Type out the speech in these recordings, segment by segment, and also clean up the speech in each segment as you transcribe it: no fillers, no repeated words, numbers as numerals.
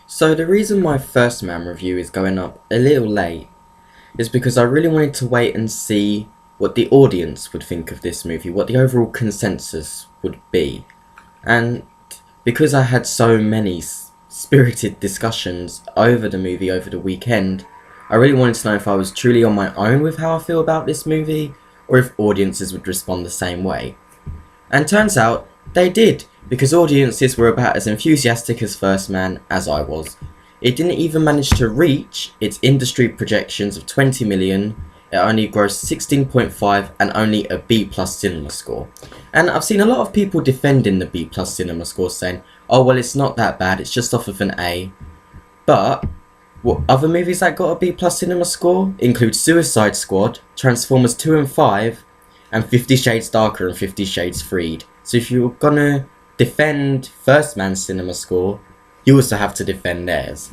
So the reason my First Man review is going up a little late is because I really wanted to wait and see what the audience would think of this movie, what the overall consensus would be. And because I had so many spirited discussions over the movie over the weekend, I really wanted to know if I was truly on my own with how I feel about this movie, or if audiences would respond the same way. And turns out they did, because audiences were about as enthusiastic as First Man as I was. It didn't even manage to reach its industry projections of 20 million, it only grossed 16.5 and only a B+ cinema score. And I've seen a lot of people defending the B+ cinema score, saying, oh well, it's not that bad, it's just off of an A. But what other movies that got a B+ cinema score include Suicide Squad, Transformers 2 and 5, and 50 Shades Darker and 50 Shades Freed. So if you're gonna defend First Man's cinema score, you also have to defend theirs.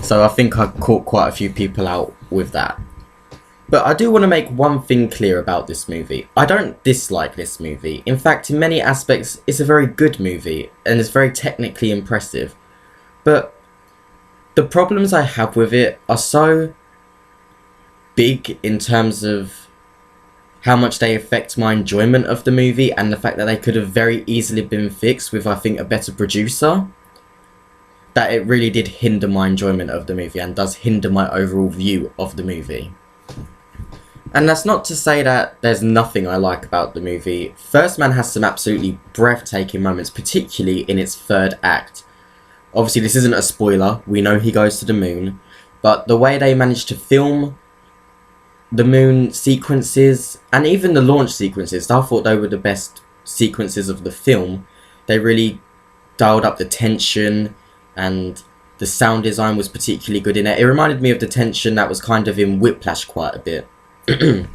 So I think I caught quite a few people out with that. But I do want to make one thing clear about this movie. I don't dislike this movie. In fact, in many aspects, it's a very good movie, and it's very technically impressive. But the problems I have with it are so big in terms of how much they affect my enjoyment of the movie, and the fact that they could have very easily been fixed with, I think, a better producer, that it really did hinder my enjoyment of the movie and does hinder my overall view of the movie. And that's not to say that there's nothing I like about the movie. First Man has some absolutely breathtaking moments, particularly in its third act. Obviously this isn't a spoiler, we know he goes to the moon, but the way they managed to film the moon sequences, and even the launch sequences, I thought they were the best sequences of the film. They really dialed up the tension, and the sound design was particularly good in it. It reminded me of the tension that was kind of in Whiplash quite a bit. But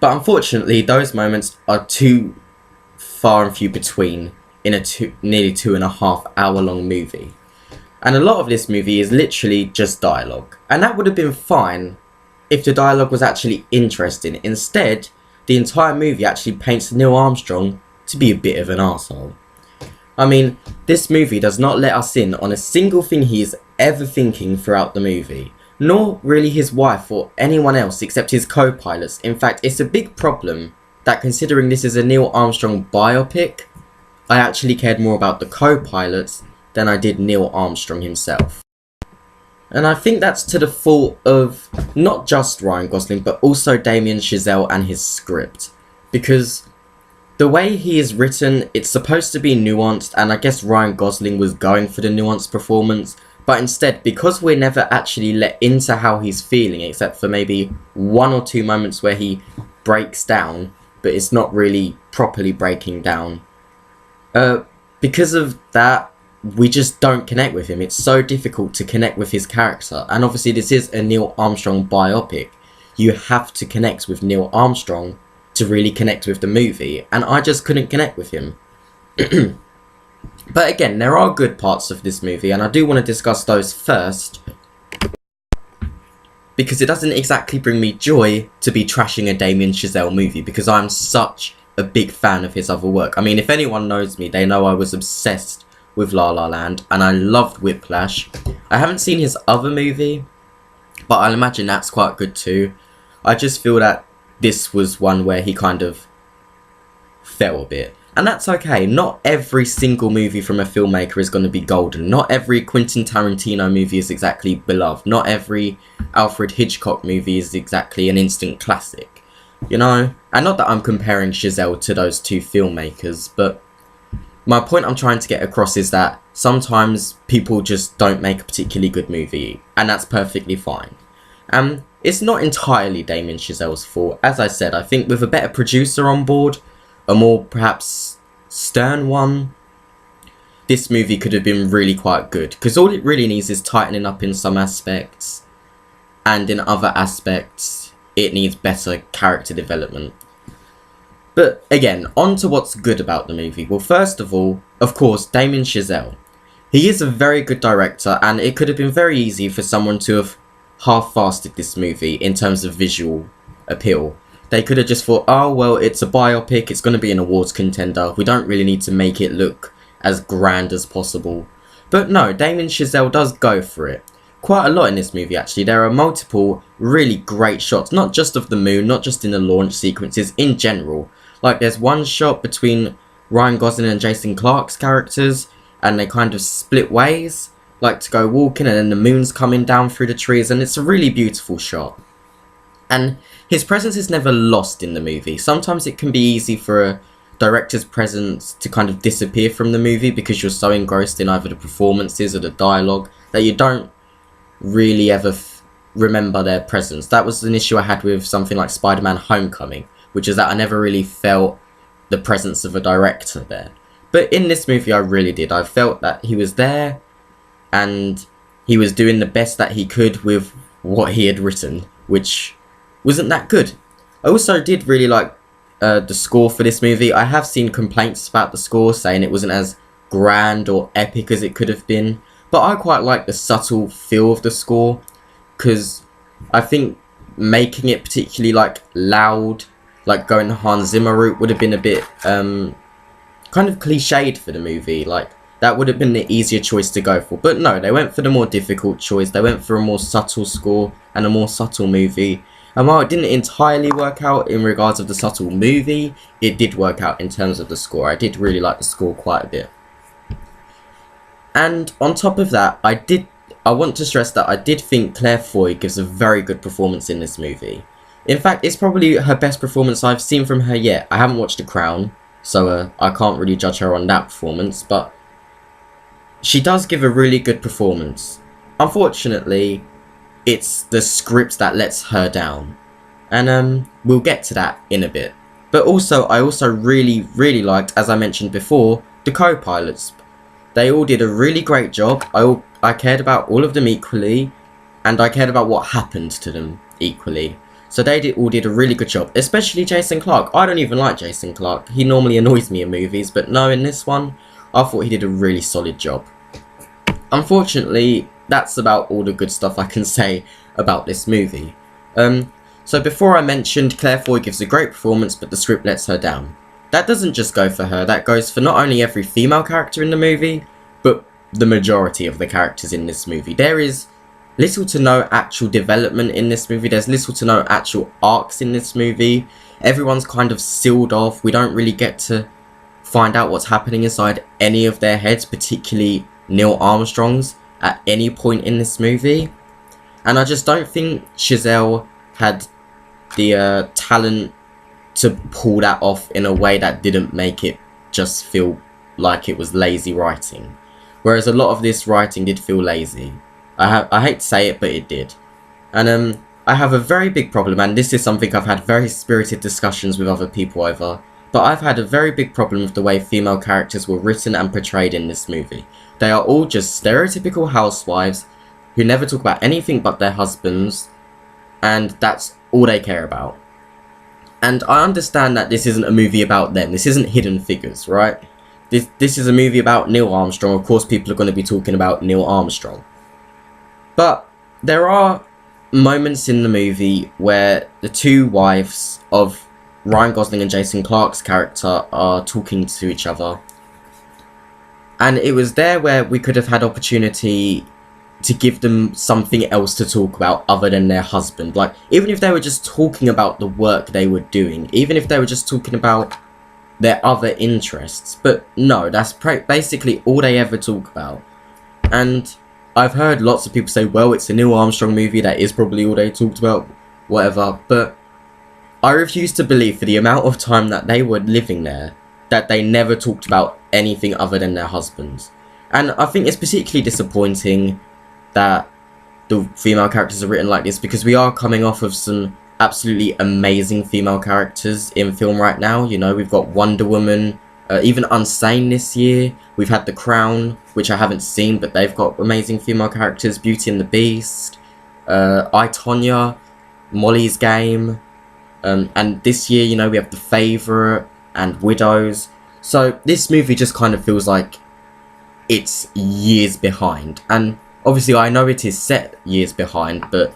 unfortunately, those moments are too far and few between in a nearly 2.5 hour long movie. And a lot of this movie is literally just dialogue. And that would have been fine if the dialogue was actually interesting. Instead, the entire movie actually paints Neil Armstrong to be a bit of an arsehole. I mean, this movie does not let us in on a single thing he is ever thinking throughout the movie, nor really his wife or anyone else except his co-pilots. In fact, it's a big problem that, considering this is a Neil Armstrong biopic, I actually cared more about the co-pilots than I did Neil Armstrong himself. And I think that's to the fault of not just Ryan Gosling, but also Damien Chazelle and his script. Because the way he is written, it's supposed to be nuanced, and I guess Ryan Gosling was going for the nuanced performance, but instead, because we're never actually let into how he's feeling, except for maybe 1 or 2 moments where he breaks down, but it's not really properly breaking down, because of that, we just don't connect with him. It's so difficult to connect with his character, and obviously this is a Neil Armstrong biopic. You have to connect with Neil Armstrong to really connect with the movie, and I just couldn't connect with him. But again, there are good parts of this movie, and I do want to discuss those first, because it doesn't exactly bring me joy to be trashing a Damien Chazelle movie, because I'm such a big fan of his other work. I mean, if anyone knows me, they know I was obsessed with La La Land, and I loved Whiplash. I haven't seen his other movie, but I'll imagine that's quite good too. I just feel that this was one where he kind of fell a bit. And that's okay. Not every single movie from a filmmaker is going to be golden. Not every Quentin Tarantino movie is exactly beloved. Not every Alfred Hitchcock movie is exactly an instant classic. You know? And not that I'm comparing Chazelle to those two filmmakers, but my point I'm trying to get across is that sometimes people just don't make a particularly good movie, and that's perfectly fine. It's not entirely Damien Chazelle's fault. As I said, I think with a better producer on board, a more perhaps stern one, this movie could have been really quite good, because all it really needs is tightening up in some aspects, and in other aspects it needs better character development. But again, on to what's good about the movie. Well, first of all, of course, Damien Chazelle. He is a very good director, and it could have been very easy for someone to have half-fasted this movie in terms of visual appeal. They could have just thought, oh well, it's a biopic, it's going to be an awards contender, we don't really need to make it look as grand as possible. But no, Damien Chazelle does go for it. Quite a lot in this movie, actually. There are multiple really great shots, not just of the moon, not just in the launch sequences, in general. Like, there's one shot between Ryan Gosling and Jason Clarke's characters, and they kind of split ways, like to go walking, and then the moon's coming down through the trees, and it's a really beautiful shot. And his presence is never lost in the movie. Sometimes it can be easy for a director's presence to kind of disappear from the movie because you're so engrossed in either the performances or the dialogue that you don't really ever remember their presence. That was an issue I had with something like Spider-Man Homecoming, which is that I never really felt the presence of a director there. But in this movie I really did. I felt that he was there and he was doing the best that he could with what he had written, which wasn't that good. I also did really like the score for this movie. I have seen complaints about the score, saying it wasn't as grand or epic as it could have been, but I quite like the subtle feel of the score, because I think making it particularly like loud, like going the Hans Zimmer route, would have been a bit kind of cliched for the movie. Like, that would have been the easier choice to go for. But no, they went for the more difficult choice. They went for a more subtle score and a more subtle movie. And while it didn't entirely work out in regards of the subtle movie, it did work out in terms of the score. I did really like the score quite a bit. And on top of that, I want to stress that I did think Claire Foy gives a very good performance in this movie. In fact, it's probably her best performance I've seen from her yet. I haven't watched The Crown, so I can't really judge her on that performance, but she does give a really good performance. Unfortunately, it's the script that lets her down, and we'll get to that in a bit. But also, I also really liked, as I mentioned before, the co-pilots. They all did a really great job. I cared about all of them equally, and I cared about what happened to them equally. So they all did a really good job, especially Jason Clarke. I don't even like Jason Clarke. He normally annoys me in movies, but no, in this one, I thought he did a really solid job. Unfortunately, that's about all the good stuff I can say about this movie. So before I mentioned, Claire Foy gives a great performance, but the script lets her down. That doesn't just go for her, that goes for not only every female character in the movie, but the majority of the characters in this movie. There is little to no actual development in this movie. There's little to no actual arcs in this movie. Everyone's kind of sealed off. We don't really get to find out what's happening inside any of their heads, particularly Neil Armstrong's, at any point in this movie. And I just don't think Chazelle had the talent to pull that off in a way that didn't make it just feel like it was lazy writing. Whereas a lot of this writing did feel lazy. I hate to say it, but it did. And I have a very big problem, and this is something I've had very spirited discussions with other people over, but I've had a very big problem with the way female characters were written and portrayed in this movie. They are all just stereotypical housewives who never talk about anything but their husbands, and that's all they care about. And I understand that this isn't a movie about them. This isn't Hidden Figures, right? This is a movie about Neil Armstrong. Of course, people are going to be talking about Neil Armstrong. But there are moments in the movie where the two wives of Ryan Gosling and Jason Clarke's character are talking to each other. And it was there where we could have had opportunity to give them something else to talk about other than their husband. Like, even if they were just talking about the work they were doing, even if they were just talking about their other interests. But no, that's basically all they ever talk about. And I've heard lots of people say, well, it's a Neil Armstrong movie, that is probably all they talked about, whatever. But I refuse to believe, for the amount of time that they were living there, that they never talked about anything other than their husbands. And I think it's particularly disappointing that the female characters are written like this, because we are coming off of some absolutely amazing female characters in film right now. You know, we've got Wonder Woman, even Unsane this year. We've had The Crown, which I haven't seen, but they've got amazing female characters. Beauty and the Beast, I, Tonya, Molly's Game, and this year, you know, we have The Favourite and Widows. So this movie just kind of feels like it's years behind. And obviously I know it is set years behind, but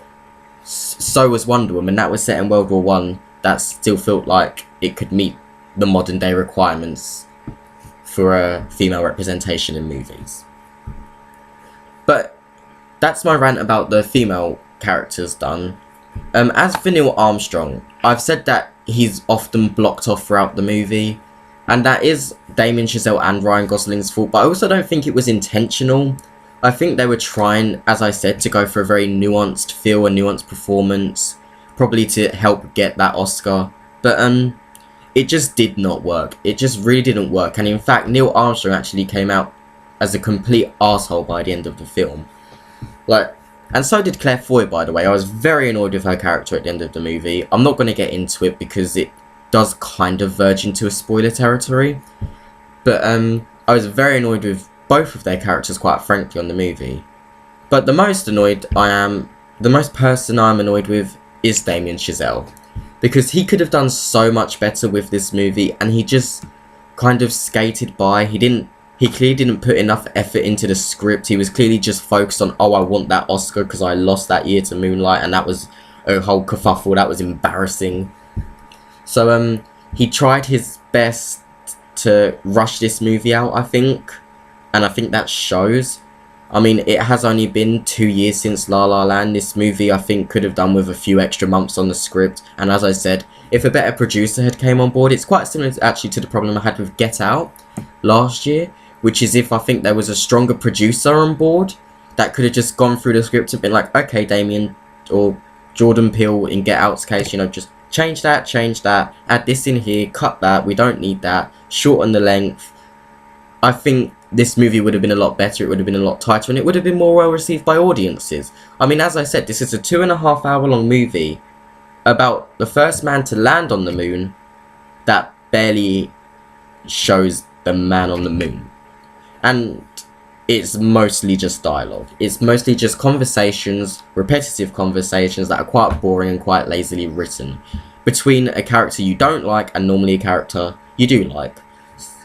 so was Wonder Woman. That was set in World War One. That still felt like it could meet the modern day requirements for a female representation in movies. that's my rant about the female characters done. As for Neil Armstrong, I've said that he's often blocked off throughout the movie, and that is Damien Chazelle and Ryan Gosling's fault, but I also don't think it was intentional. I think they were trying, as I said, to go for a very nuanced feel, a nuanced performance, probably to help get that Oscar, but it just did not work. It just really didn't work, and in fact, Neil Armstrong actually came out as a complete arsehole by the end of the film. Like, and so did Claire Foy, by the way. I was very annoyed with her character at the end of the movie. I'm not going to get into it because it does kind of verge into a spoiler territory. But I was very annoyed with both of their characters, quite frankly, on the movie. But the most person I'm annoyed with is Damien Chazelle. Because he could have done so much better with this movie, and he just kind of skated by. He clearly didn't put enough effort into the script. He was clearly just focused on, oh, I want that Oscar because I lost that year to Moonlight, and that was a whole kerfuffle. That was embarrassing. So he tried his best to rush this movie out, I think, and I think that shows. I mean, it has only been 2 years since La La Land. This movie, I think, could have done with a few extra months on the script, and as I said, if a better producer had came on board, it's quite similar actually to the problem I had with Get Out last year, which is if I think there was a stronger producer on board that could have just gone through the script and been like, okay, Damien, or Jordan Peele in Get Out's case, you know, just change that, add this in here, cut that, we don't need that, shorten the length. I think this movie would have been a lot better, it would have been a lot tighter, and it would have been more well received by audiences. I mean, as I said, this is a 2.5 hour long movie about the first man to land on the moon that barely shows the man on the moon. And it's mostly just dialogue. It's mostly just conversations, repetitive conversations that are quite boring and quite lazily written between a character you don't like and normally a character you do like.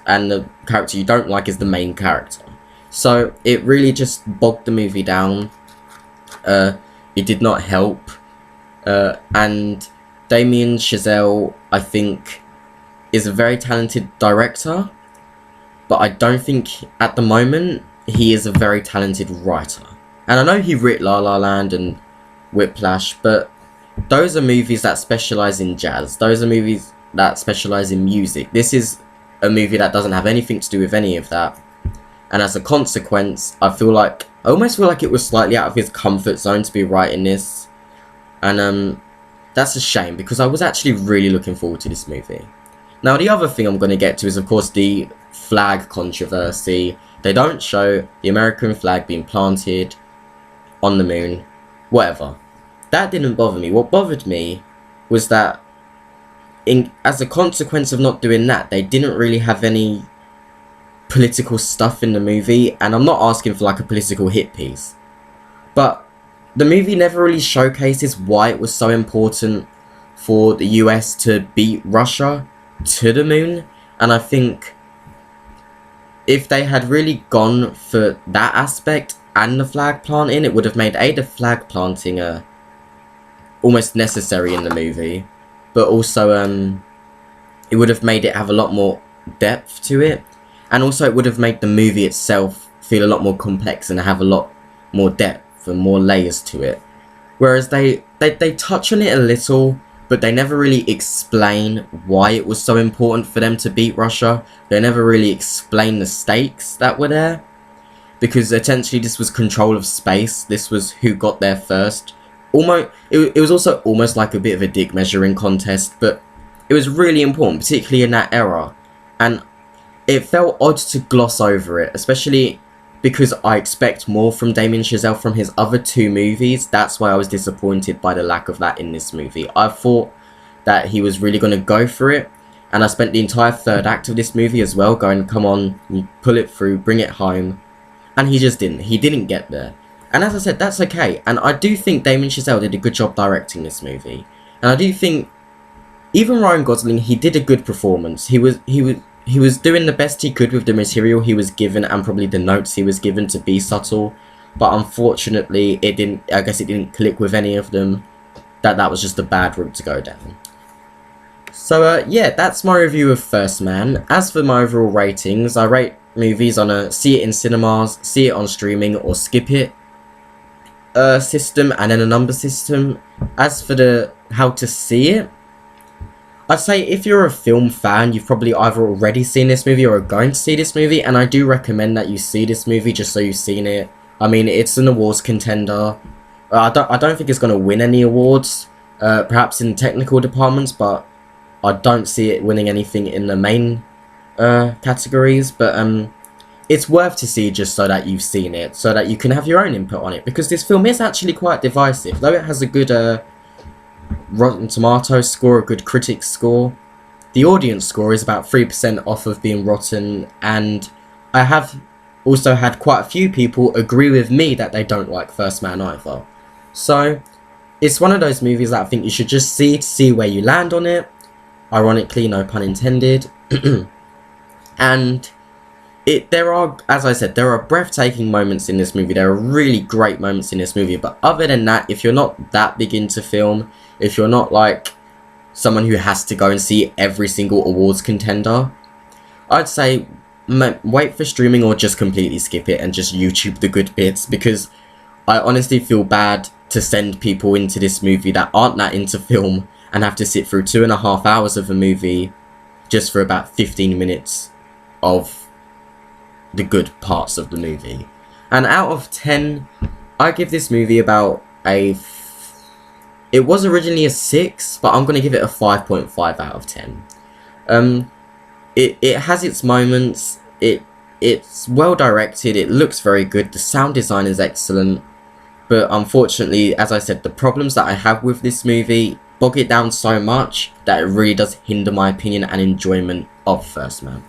And the character you don't like is the main character. So it really just bogged the movie down. It did not help. And Damien Chazelle, I think, is a very talented director. But I don't think, at the moment, he is a very talented writer. And I know he wrote La La Land and Whiplash, but those are movies that specialise in jazz. Those are movies that specialise in music. This is a movie that doesn't have anything to do with any of that. And as a consequence, I almost feel like it was slightly out of his comfort zone to be writing this. And that's a shame, because I was actually really looking forward to this movie. Now, the other thing I'm going to get to is, of course, the flag controversy. They don't show the American flag being planted on the moon. Whatever. That didn't bother me. What bothered me was that as a consequence of not doing that, they didn't really have any political stuff in the movie. And I'm not asking for like a political hit piece, but the movie never really showcases why it was so important for the US to beat Russia to the moon. And I think if they had really gone for that aspect and the flag planting, it would have made the flag planting almost necessary in the movie, but also it would have made it have a lot more depth to it, and also it would have made the movie itself feel a lot more complex and have a lot more depth and more layers to it. Whereas they touch on it a little, but they never really explain why it was so important for them to beat Russia. They never really explain the stakes that were there, because essentially this was control of space. This was who got there first. It was also almost like a bit of a dick measuring contest, but it was really important, particularly in that era. And it felt odd to gloss over it, especially because I expect more from Damien Chazelle from his other two movies. That's why I was disappointed by the lack of that in this movie. I thought that he was really going to go for it, and I spent the entire third act of this movie as well going, come on, you pull it through, bring it home. And he just didn't. He didn't get there. And as I said, that's okay. And I do think Damien Chazelle did a good job directing this movie. And I do think even Ryan Gosling, he did a good performance. He was doing the best he could with the material he was given and probably the notes he was given to be subtle. But unfortunately, it didn't click with any of them. That was just a bad route to go down. So yeah, that's my review of First Man. As for my overall ratings, I rate movies on a see it in cinemas, see it on streaming, or skip it. system and then a number system. As for the how to see it, I'd say if you're a film fan, you've probably either already seen this movie or are going to see this movie, and I do recommend that you see this movie just so you've seen it. I mean, it's an awards contender. I don't think it's going to win any awards, perhaps in technical departments, but I don't see it winning anything in the main categories. But it's worth to see just so that you've seen it, so that you can have your own input on it, because this film is actually quite divisive. Though it has a good Rotten Tomatoes score, a good critics score, the audience score is about 3% off of being rotten, and I have also had quite a few people agree with me that they don't like First Man either. So it's one of those movies that I think you should just see to see where you land on it. Ironically, no pun intended. And there are, as I said, there are breathtaking moments in this movie. There are really great moments in this movie. But other than that, if you're not that big into film, if you're not like someone who has to go and see every single awards contender, I'd say wait for streaming or just completely skip it and just YouTube the good bits, because I honestly feel bad to send people into this movie that aren't that into film and have to sit through 2.5 hours of a movie just for about 15 minutes of the good parts of the movie. And out of 10, I give this movie about it was originally a 6, but I'm going to give it a 5.5 out of 10. It has its moments, it's well directed, it looks very good, the sound design is excellent, but unfortunately, as I said, the problems that I have with this movie bog it down so much that it really does hinder my opinion and enjoyment of First Man.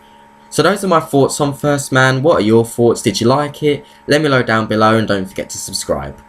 So those are my thoughts on First Man. What are your thoughts? Did you like it? Let me know down below, and don't forget to subscribe.